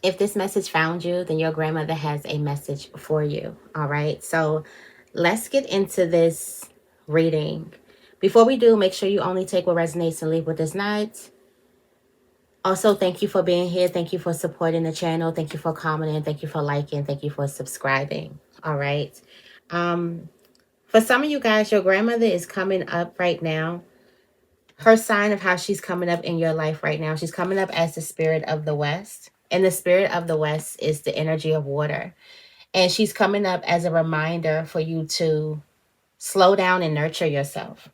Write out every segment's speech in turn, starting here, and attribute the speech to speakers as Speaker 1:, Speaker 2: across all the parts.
Speaker 1: If this message found you, then your grandmother has a message for you. All right. So let's get into this reading. Before we do, make sure you only take what resonates and leave what does not. Also, thank you for being here. Thank you for supporting the channel. Thank you for commenting. Thank you for liking. Thank you for subscribing. All right. Um, for some of you guys, your grandmother is coming up right now. Her sign of how she's coming up in your life right now, she's coming up as the spirit of the West. And the spirit of the West is the energy of water. And she's coming up as a reminder for you to slow down and nurture yourself.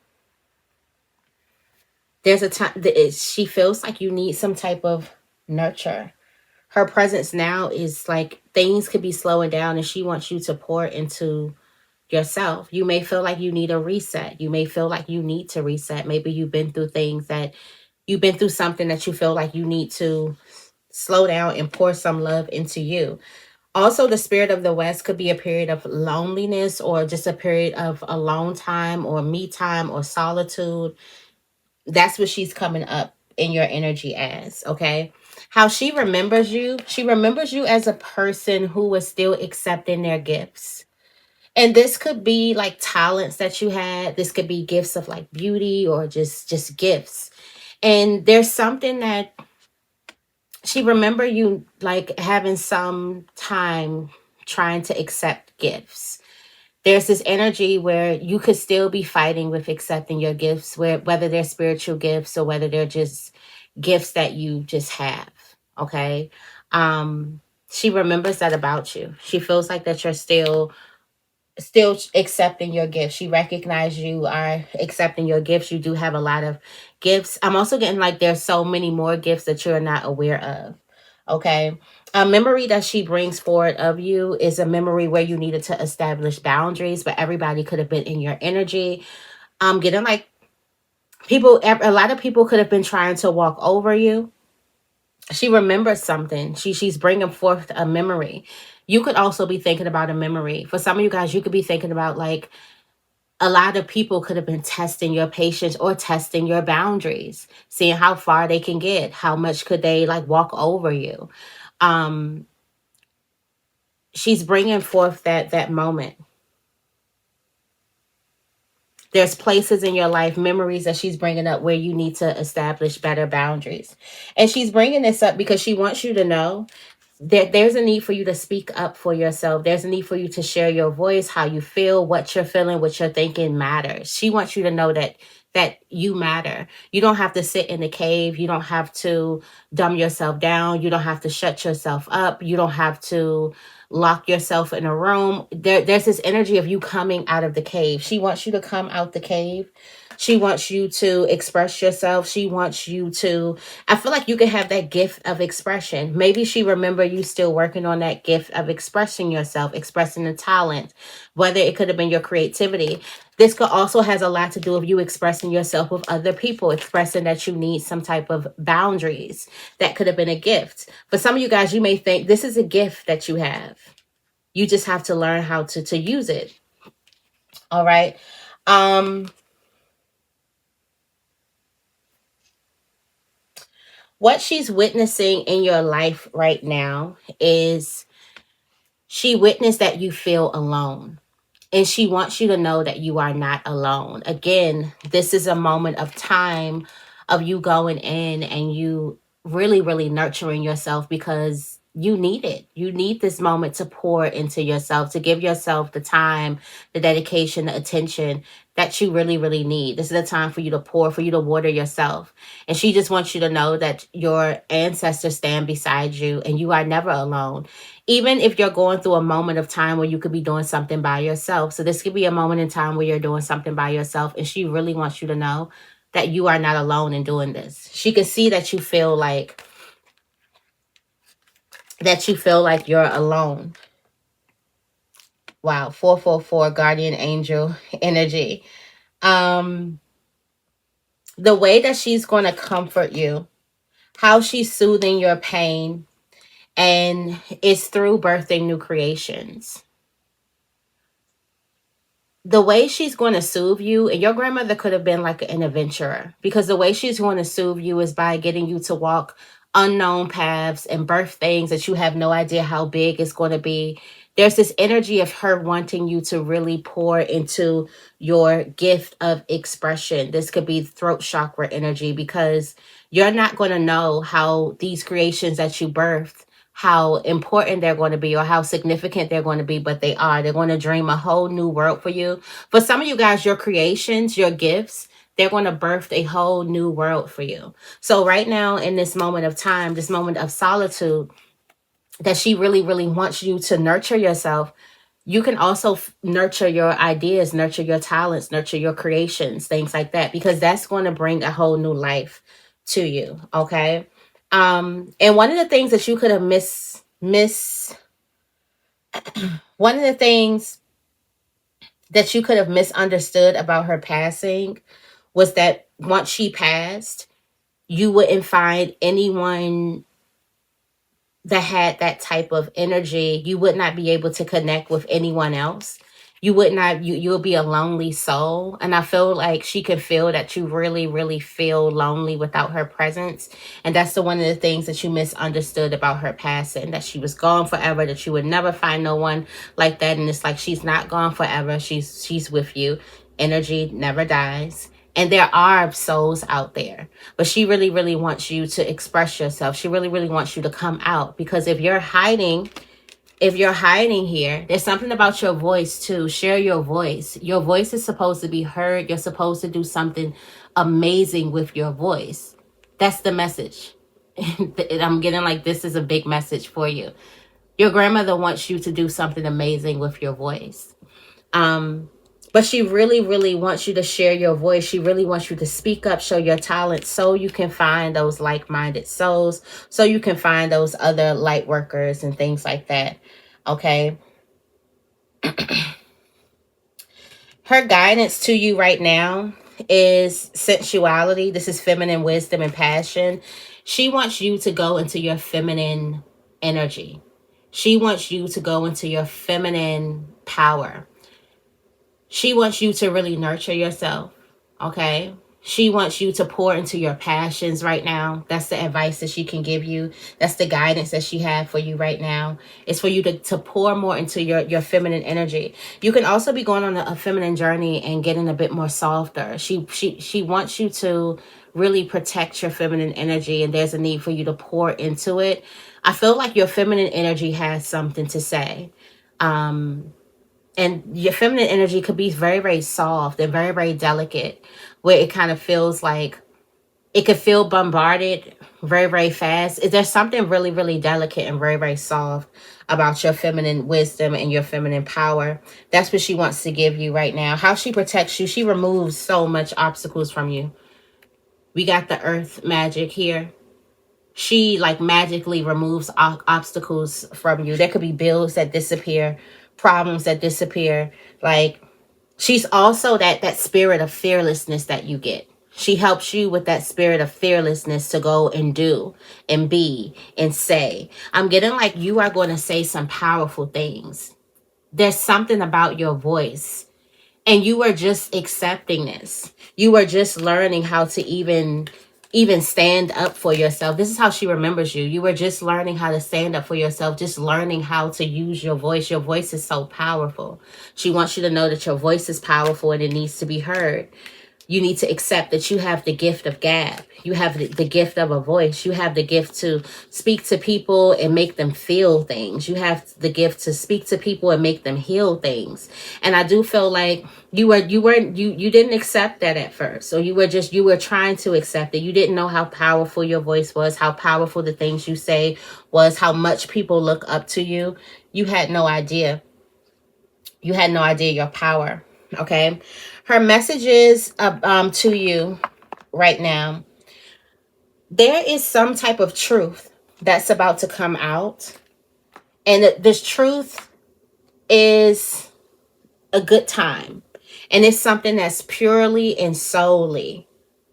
Speaker 1: There's a time that she feels like you need some type of nurture. Her presence now is like things could be slowing down and she wants you to pour into yourself. You may feel like you need a reset. You may feel like you need to reset. Maybe you've been through something that you feel like you need to slow down and pour some love into you. Also, the spirit of the West could be a period of loneliness or just a period of alone time or me time or solitude. That's what she's coming up in your energy as, okay? How she remembers you as a person who was still accepting their gifts. And this could be like talents that you had. This could be gifts of like beauty or just gifts. And there's something that she remember you like having some time trying to accept gifts. There's this energy where you could still be fighting with accepting your gifts, where whether they're spiritual gifts or whether they're just gifts that you just have. Okay. She remembers that about you. She feels like that you're still accepting your gifts. She recognizes you are accepting your gifts. You do have a lot of gifts. I'm also getting like there's so many more gifts that you're not aware of. Okay. A memory that she brings forward of you is a memory where you needed to establish boundaries, but everybody could have been in your energy. I'm getting like a lot of people could have been trying to walk over you. She remembers something. She's bringing forth a memory. You could also be thinking about a memory. For some of you guys, you could be thinking about like a lot of people could have been testing your patience or testing your boundaries, seeing how far they can get, how much could they like walk over you. um she's bringing forth that moment. There's places in your life, memories that she's bringing up where you need to establish better boundaries. And she's bringing this up because she wants you to know there's a need for you to speak up for yourself. There's a need for you to share your voice, how you feel, what you're feeling, what you're thinking matters. She wants you to know that you matter. You don't have to sit in the cave. You don't have to dumb yourself down. You don't have to shut yourself up. You don't have to lock yourself in a room. There's this energy of you coming out of the cave. She wants you to come out the cave. She wants you to express yourself. She wants you to, I feel like you can have that gift of expression. Maybe she remember you still working on that gift of expressing yourself, expressing the talent, whether it could have been your creativity. This could also has a lot to do with you expressing yourself with other people, expressing that you need some type of boundaries. That could have been a gift. For some of you guys, you may think this is a gift that you have. You just have to learn how to use it. All right. Um, what she's witnessing in your life right now is she witnessed that you feel alone. And she wants you to know that you are not alone. Again, this is a moment of time of you going in and you really, really nurturing yourself because you need it. You need this moment to pour into yourself, to give yourself the time, the dedication, the attention that you really, really need. This is a time for you to pour, for you to water yourself. And she just wants you to know that your ancestors stand beside you and you are never alone, even if you're going through a moment of time where you could be doing something by yourself. So this could be a moment in time where you're doing something by yourself. And she really wants you to know that you are not alone in doing this. She can see that you feel like you're alone. Wow, 444 guardian angel energy. Um the way that she's going to comfort you, how she's soothing your pain, and it's through birthing new creations. The way she's going to soothe you, and your grandmother could have been like an adventurer, because the way she's going to soothe you is by getting you to walk unknown paths and birth things that you have no idea how big it's going to be. There's this energy of her wanting you to really pour into your gift of expression. This could be throat chakra energy, because you're not going to know how these creations that you birthed, how important they're going to be or how significant they're going to be, but they are. They're going to dream a whole new world for you. For some of you guys, your creations, your gifts, they're going to birth a whole new world for you. So right now, in this moment of time, this moment of solitude, that she really, really wants you to nurture yourself. You can also nurture your ideas, nurture your talents, nurture your creations, things like that, because that's going to bring a whole new life to you. Okay. And one of the things that you could have one of the things that you could have misunderstood about her passing was that once she passed, you wouldn't find anyone that had that type of energy. You would not be able to connect with anyone else. You would not, you'll be a lonely soul. And I feel like she could feel that you really, really feel lonely without her presence. And that's the one of the things that you misunderstood about her passing, that she was gone forever, that you would never find no one like that. And it's like, she's not gone forever. She's with you. Energy never dies. And there are souls out there, but she really, really wants you to express yourself. She really, really wants you to come out, because if you're hiding here, there's something about your voice too. Share your voice. Your voice is supposed to be heard. You're supposed to do something amazing with your voice. That's the message. I'm getting like, this is a big message for you. Your grandmother wants you to do something amazing with your voice. But she really, really wants you to share your voice. She really wants you to speak up, show your talent, so you can find those like-minded souls, so you can find those other light workers and things like that. Okay. Her guidance to you right now is sensuality. This is feminine wisdom and passion. She wants you to go into your feminine energy. She wants you to go into your feminine power. She wants you to really nurture yourself. Okay. She wants you to pour into your passions right now. That's the advice that she can give you. That's the guidance that she had for you right now. It's for you to pour more into your feminine energy. You can also be going on a feminine journey and getting a bit more softer. She wants you to really protect your feminine energy, and there's a need for you to pour into it. I feel like your feminine energy has something to say. And your feminine energy could be very, very soft and very, very delicate, where it kind of feels like it could feel bombarded very, very fast. There's something really, really delicate and very, very soft about your feminine wisdom and your feminine power. That's what she wants to give you right now. How she protects you. She removes so much obstacles from you. We got the earth magic here. She like magically removes obstacles from you. There could be bills that disappear, problems that disappear. Like, she's also that spirit of fearlessness that you get. She helps you with that spirit of fearlessness to go and do and be and say. I'm getting like you are going to say some powerful things. There's something about your voice, and you are just accepting this. You are just learning how to even stand up for yourself. This is how she remembers you. You were just learning how to stand up for yourself, just learning how to use your voice. Your voice is so powerful. She wants you to know that your voice is powerful and it needs to be heard. You need to accept that you have the gift of gab. You have the gift of a voice. You have the gift to speak to people and make them feel things. You have the gift to speak to people and make them heal things. And I do feel like you didn't accept that at first. So you were trying to accept it. You didn't know how powerful your voice was, how powerful the things you say was, how much people look up to you. You had no idea. You had no idea your power. Okay. Her messages to you right now. There is some type of truth that's about to come out. And this truth is a good time. And it's something that's purely and solely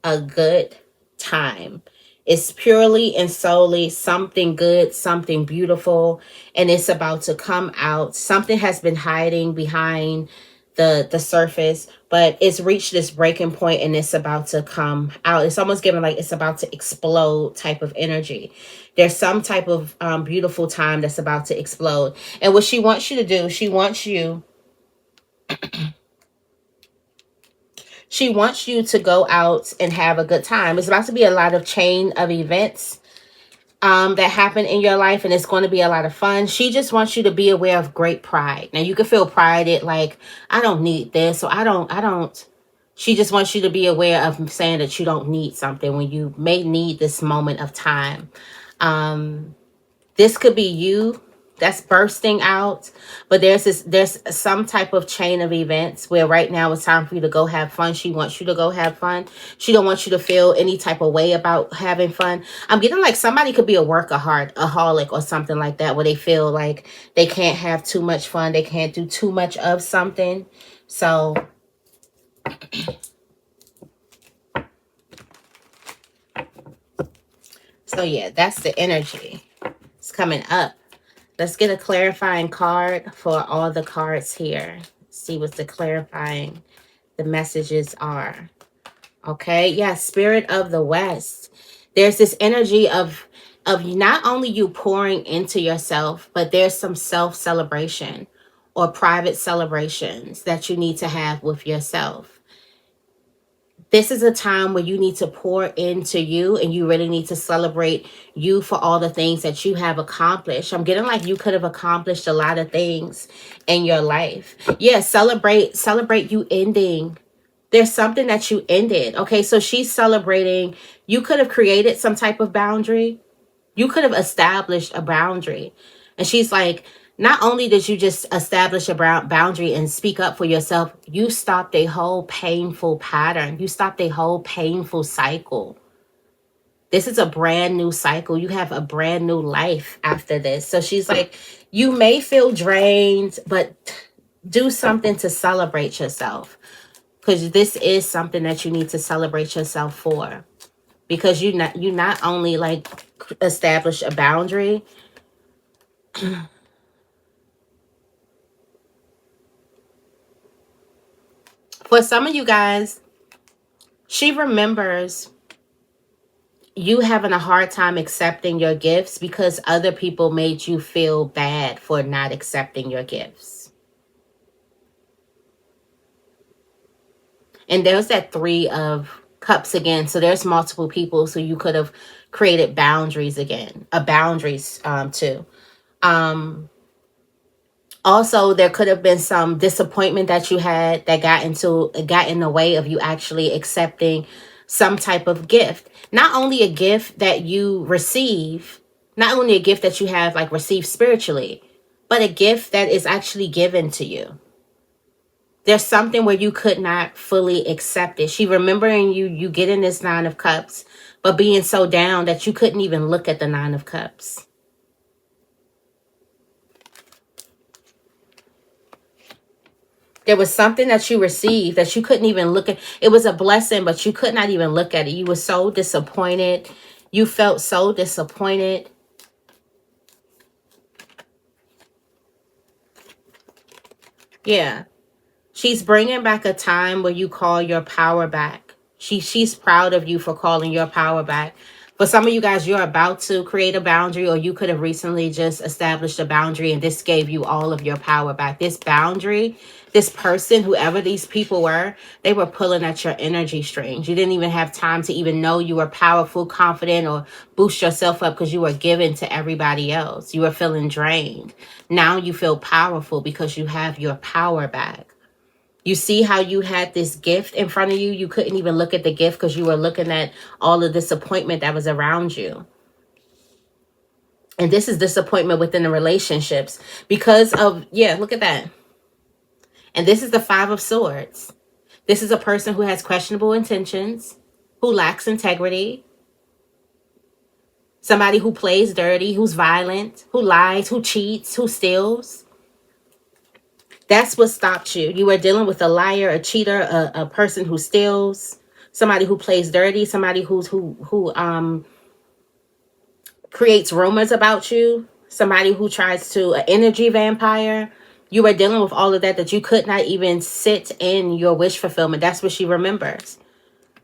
Speaker 1: a good time. It's purely and solely something good, something beautiful, and it's about to come out. Something has been hiding behind the surface, but it's reached this breaking point and it's about to come out. It's almost given like it's about to explode type of energy. There's some type of beautiful time that's about to explode. And what she wants you to do, she wants you to go out and have a good time. It's about to be a lot of chain of events that happen in your life, and it's going to be a lot of fun. She just wants you to be aware of great pride. Now you can feel prided, like I don't need this, or I don't. She just wants you to be aware of saying that you don't need something when you may need this moment of time. This could be you that's bursting out, but there's some type of chain of events where right now it's time for you to go have fun. She wants you to go have fun. She don't want you to feel any type of way about having fun. I'm getting like somebody could be a workaholic or something like that, where they feel like they can't have too much fun, they can't do too much of something. So yeah, that's the energy. It's coming up. Let's get a clarifying card for all the cards here. See what the clarifying the messages are. Okay, yeah, Spirit of the West. There's this energy of not only you pouring into yourself, but there's some self-celebration or private celebrations that you need to have with yourself. This is a time where you need to pour into you, and you really need to celebrate you for all the things that you have accomplished. I'm getting like you could have accomplished a lot of things in your life. Yeah, celebrate you ending. There's something that you ended. Okay, so she's celebrating. You could have created some type of boundary. You could have established a boundary. And she's like, not only did you just establish a boundary and speak up for yourself, you stopped a whole painful pattern. You stopped a whole painful cycle. This is a brand new cycle. You have a brand new life after this. So she's like, you may feel drained, but do something to celebrate yourself. Because this is something that you need to celebrate yourself for. Because you not only like establish a boundary, for some of you guys, she remembers you having a hard time accepting your gifts because other people made you feel bad for not accepting your gifts. And there's that 3 of cups again. So there's multiple people. So you could have created boundaries again, boundaries too. Also, there could have been some disappointment that you had that got in the way of you actually accepting some type of gift. Not only a gift that you receive, not only a gift that you have like received spiritually, but a gift that is actually given to you. There's something where you could not fully accept it. She remembering you getting this 9 of cups, but being so down that you couldn't even look at the 9 of cups. There was something that you received that you couldn't even look at. It was a blessing, but you could not even look at it. You were so disappointed. You felt so disappointed. Yeah. She's bringing back a time where you call your power back. She's proud of you for calling your power back. For some of you guys, you're about to create a boundary, or you could have recently just established a boundary and this gave you all of your power back. This boundary, this person, whoever these people were, they were pulling at your energy strings. You didn't even have time to even know you were powerful, confident, or boost yourself up because you were given to everybody else. You were feeling drained. Now you feel powerful because you have your power back. You see how you had this gift in front of you? You couldn't even look at the gift because you were looking at all the disappointment that was around you. And this is disappointment within the relationships because of, yeah, look at that. And this is the 5 of Swords. This is a person who has questionable intentions, who lacks integrity, somebody who plays dirty, who's violent, who lies, who cheats, who steals. That's what stopped you. You were dealing with a liar, a cheater, a person who steals, somebody who plays dirty, somebody who creates rumors about you, somebody who tries to, an energy vampire, You were dealing with all of that, that you could not even sit in your wish fulfillment. That's what she remembers.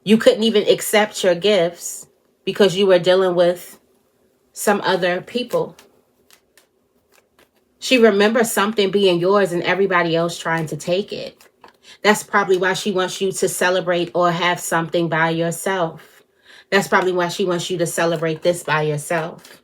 Speaker 1: You couldn't even accept your gifts because you were dealing with some other people. She remembers something being yours and everybody else trying to take it. That's probably why she wants you to celebrate or have something by yourself. That's probably why she wants you to celebrate this by yourself.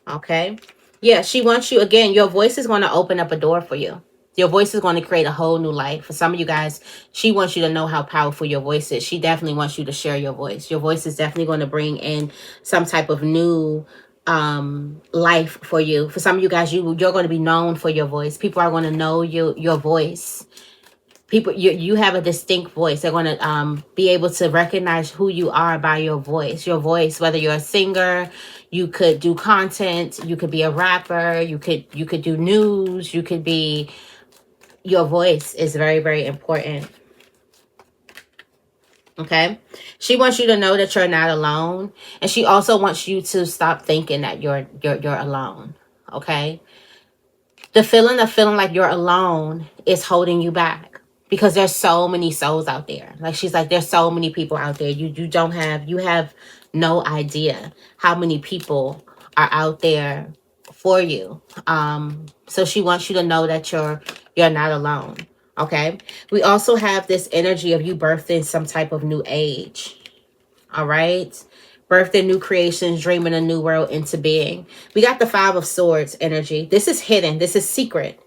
Speaker 1: Okay? Yeah, she wants you, again, your voice is going to open up a door for you. Your voice is going to create a whole new life. For some of you guys, she wants you to know how powerful your voice is. She definitely wants you to share your voice. Your voice is definitely going to bring in some type of new life for you. For some of you guys, you're going to be known for your voice. People are going to know your voice. People, you have a distinct voice. They're going to be able to recognize who you are by your voice. Your voice, whether you're a singer, you could do content, you could be a rapper, you could do news, you could be, your voice is very, very important. Okay? She wants you to know that you're not alone, and she also wants you to stop thinking that you're alone. Okay? The feeling of feeling like you're alone is holding you back, because there's so many souls out there. Like, she's like, there's so many people out there. You have no idea how many people are out there for you. So she wants you to know that you're not alone. Okay. We also have this energy of you birthing some type of new age. All right. Birthing new creations, dreaming a new world into being. We got the 5 of Swords energy. This is hidden. This is secret.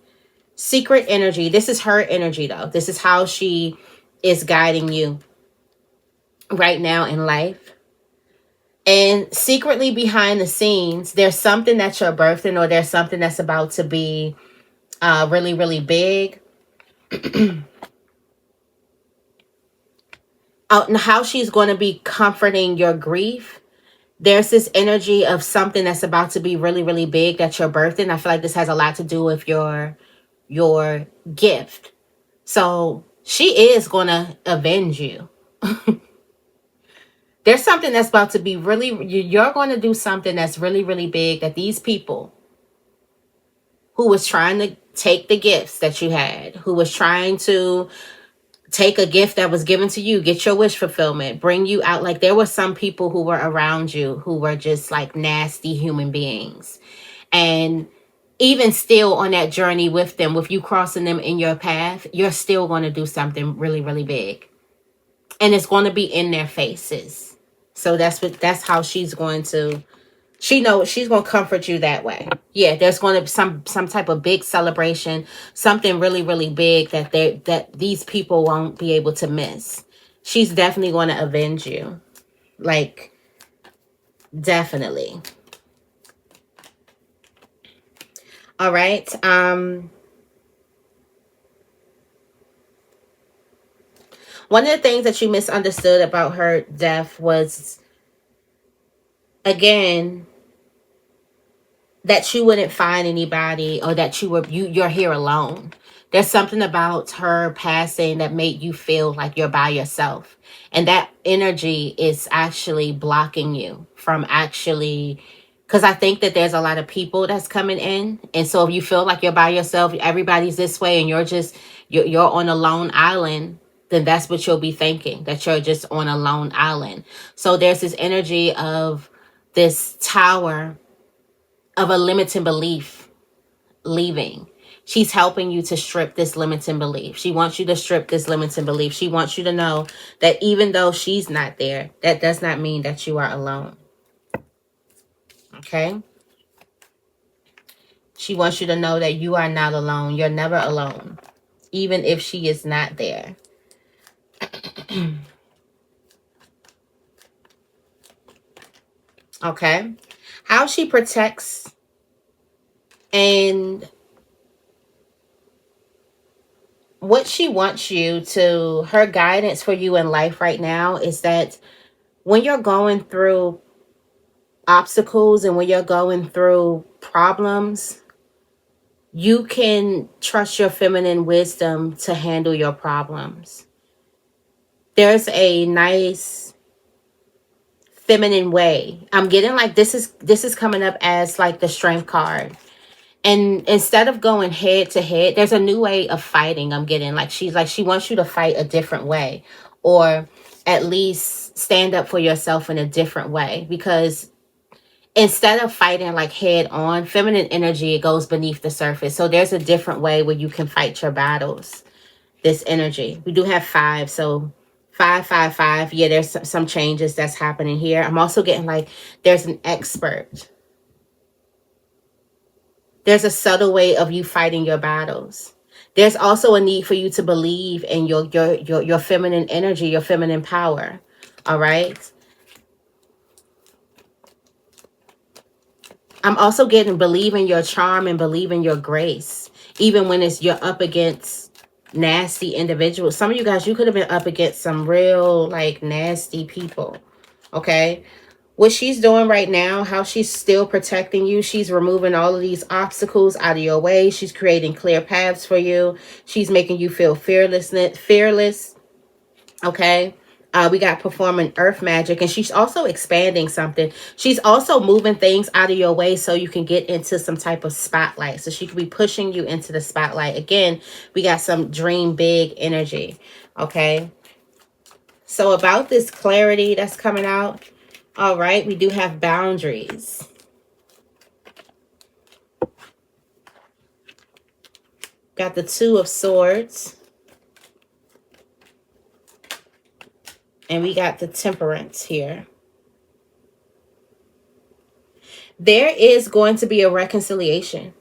Speaker 1: Secret energy. This is her energy, though. This is how she is guiding you right now in life. And secretly behind the scenes, there's something that you're birthing, or there's something that's about to be really, really big. How she's going to be comforting your grief. There's this energy of something that's about to be really, really big that you're birthing. I feel like this has a lot to do with your gift. So she is going to avenge you. There's something that's about to be really, you're going to do something that's really, really big, that these people who was trying to take the gifts that you had, who was trying to take a gift that was given to you, get your wish fulfillment, bring you out. Like, there were some people who were around you who were just like nasty human beings. And even still on that journey with them, with you crossing them in your path, you're still going to do something really, really big. And it's going to be in their faces. So that's how she's going to, she knows she's going to comfort you that way. Yeah, there's going to be some type of big celebration, something really, really big that these people won't be able to miss. She's definitely going to avenge you. Like, definitely. All right. One of the things that you misunderstood about her death was, again, that you wouldn't find anybody, or that you're here alone. There's something about her passing that made you feel like you're by yourself. And that energy is actually blocking you from actually, because I think that there's a lot of people that's coming in. And so if you feel like you're by yourself, everybody's this way, and you're on a lone island, then that's what you'll be thinking, that you're just on a lone island. So there's this energy of this tower of a limiting belief leaving. She's helping you to strip this limiting belief. She wants you to strip this limiting belief. She wants you to know that even though she's not there, that does not mean that you are alone. Okay? She wants you to know that you are not alone. You're never alone, even if she is not there. Okay? How she protects and what she wants you to, her guidance for you in life right now is that when you're going through obstacles and when you're going through problems, you can trust your feminine wisdom to handle your problems. There's a nice feminine way. I'm getting like this is coming up as like the strength card. And instead of going head to head, there's a new way of fighting. I'm getting like she wants you to fight a different way, or at least stand up for yourself in a different way, because instead of fighting like head on, feminine energy, it goes beneath the surface. So there's a different way where you can fight your battles. This energy, we do have 5, so 555. Yeah, there's some changes that's happening here. I'm also getting like there's an expert. There's a subtle way of you fighting your battles. There's also a need for you to believe in your feminine energy, your feminine power. All right. I'm also getting believe in your charm and believe in your grace, even when you're up against nasty individuals. Some of you guys, you could have been up against some real like nasty people. Okay. What she's doing right now, how she's still protecting you, she's removing all of these obstacles out of your way. She's creating clear paths for you. She's making you feel fearless. Okay. We got performing earth magic, and she's also expanding something. She's also moving things out of your way so you can get into some type of spotlight. So she could be pushing you into the spotlight. Again, we got some dream big energy. Okay. So about this clarity that's coming out, all right, we do have boundaries. Got the 2 of Swords. And we got the Temperance here. There is going to be a reconciliation.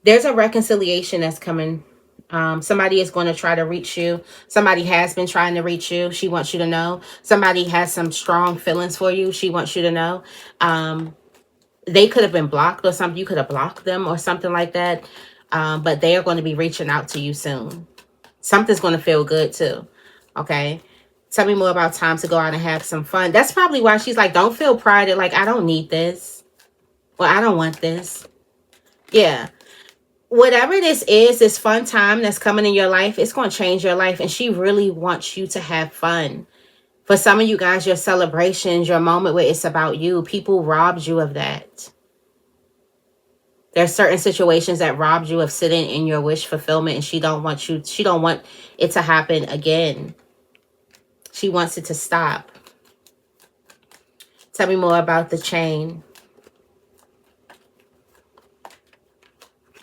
Speaker 1: There's a reconciliation that's coming. Somebody is going to try to reach you. Somebody has been trying to reach you. She wants you to know. Somebody has some strong feelings for you. She wants you to know. They could have been blocked or something. You could have blocked them or something like that. But they are going to be reaching out to you soon. Something's going to feel good too. Okay. Tell me more about time to go out and have some fun. That's probably why she's like, don't feel prided. Like, I don't need this. Well, I don't want this. Yeah. Whatever this is, this fun time that's coming in your life, it's going to change your life. And she really wants you to have fun. For some of you guys, your celebrations, your moment where it's about you, people robbed you of that. There's certain situations that robbed you of sitting in your wish fulfillment, and she don't want it to happen again. She wants it to stop. Tell me more about the chain.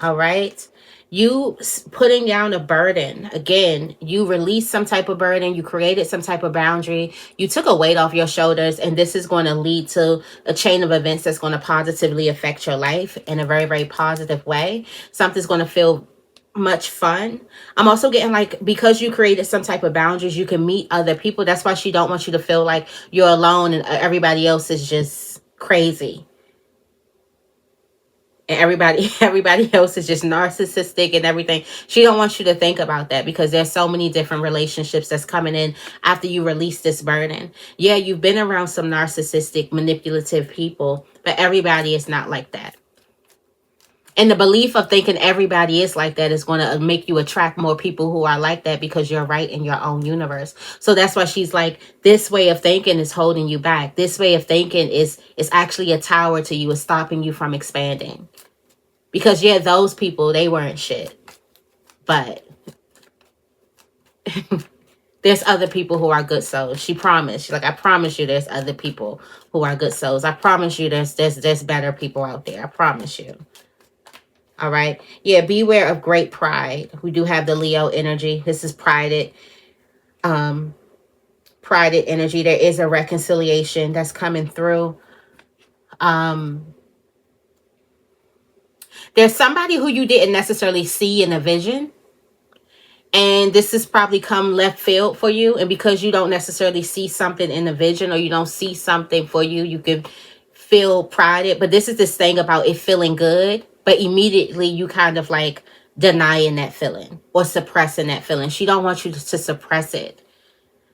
Speaker 1: All right. You putting down a burden. Again, you released some type of burden. You created some type of boundary. You took a weight off your shoulders. And this is going to lead to a chain of events that's going to positively affect your life in a very, very positive way. Something's going to feel much fun. I'm also getting like, because you created some type of boundaries, you can meet other people. That's why she don't want you to feel like you're alone and everybody else is just crazy. And everybody else is just narcissistic and everything. She don't want you to think about that, because there's so many different relationships that's coming in after you release this burden. Yeah, you've been around some narcissistic, manipulative people, but everybody is not like that. And the belief of thinking everybody is like that is going to make you attract more people who are like that, because you're right in your own universe. So that's why she's like, this way of thinking is holding you back. This way of thinking is actually a tower to you, is stopping you from expanding. Because yeah, those people, they weren't shit. But there's other people who are good souls. She promised. She's like, I promise you there's other people who are good souls. I promise you there's better people out there. I promise you. All right. Yeah, beware of great pride. We do have the Leo energy. This is prided energy. There is a reconciliation that's coming through. There's somebody who you didn't necessarily see in a vision. And this has probably come left field for you. And because you don't necessarily see something in a vision, or you don't see something for you, you can feel prided. But this is this thing about it feeling good, but immediately you kind of like denying that feeling or suppressing that feeling. She don't want you to suppress it.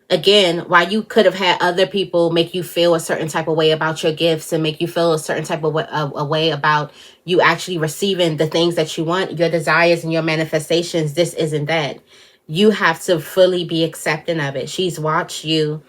Speaker 1: Again, while you could have had other people make you feel a certain type of way about your gifts and make you feel a certain type of a way about you actually receiving the things that you want, your desires and your manifestations, this isn't that. You have to fully be accepting of it. She's watched you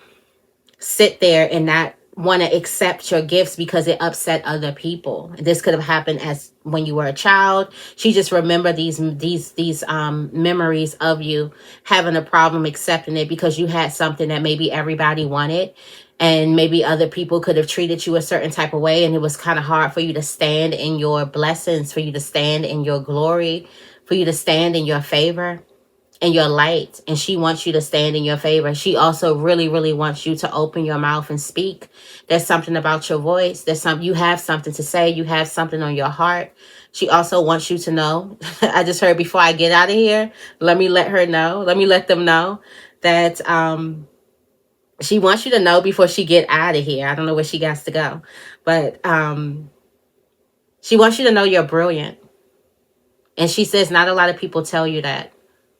Speaker 1: sit there and not want to accept your gifts because it upset other people. This could have happened as when you were a child. She just remember these memories of you having a problem accepting it because you had something that maybe everybody wanted, and maybe other people could have treated you a certain type of way, and it was kind of hard for you to stand in your blessings, for you to stand in your glory, for you to stand in your favor and your light. And she wants you to stand in your favor. She also really, really wants you to open your mouth and speak. There's something about your voice. You have something to say. You have something on your heart. She also wants you to know. I just heard before I get out of here, let me let her know. Let me let them know that she wants you to know before she get out of here. I don't know where she got to go, but she wants you to know you're brilliant. And she says not a lot of people tell you that,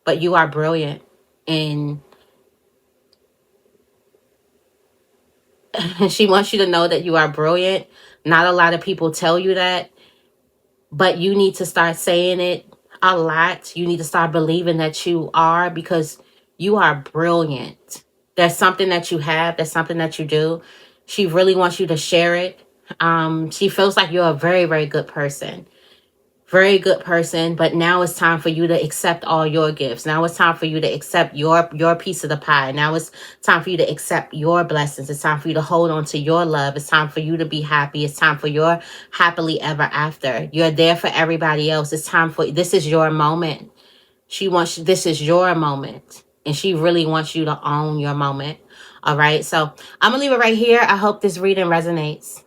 Speaker 1: but you are brilliant. And she wants you to know that you are brilliant. Not a lot of people tell you that, but you need to start saying it a lot. You need to start believing that you are, because you are brilliant. There's something that you have. There's something that you do. She really wants you to share it. She feels like you're a very, very good person. Very good person, but now it's time for you to accept all your gifts. Now it's time for you to accept your piece of the pie. Now it's time for you to accept your blessings. It's time for you to hold on to your love. It's time for you to be happy. It's time for your happily ever after. You're there for everybody else. It's time for, this is your moment. This is your moment. And she really wants you to own your moment. All right. So I'm gonna leave it right here. I hope this reading resonates.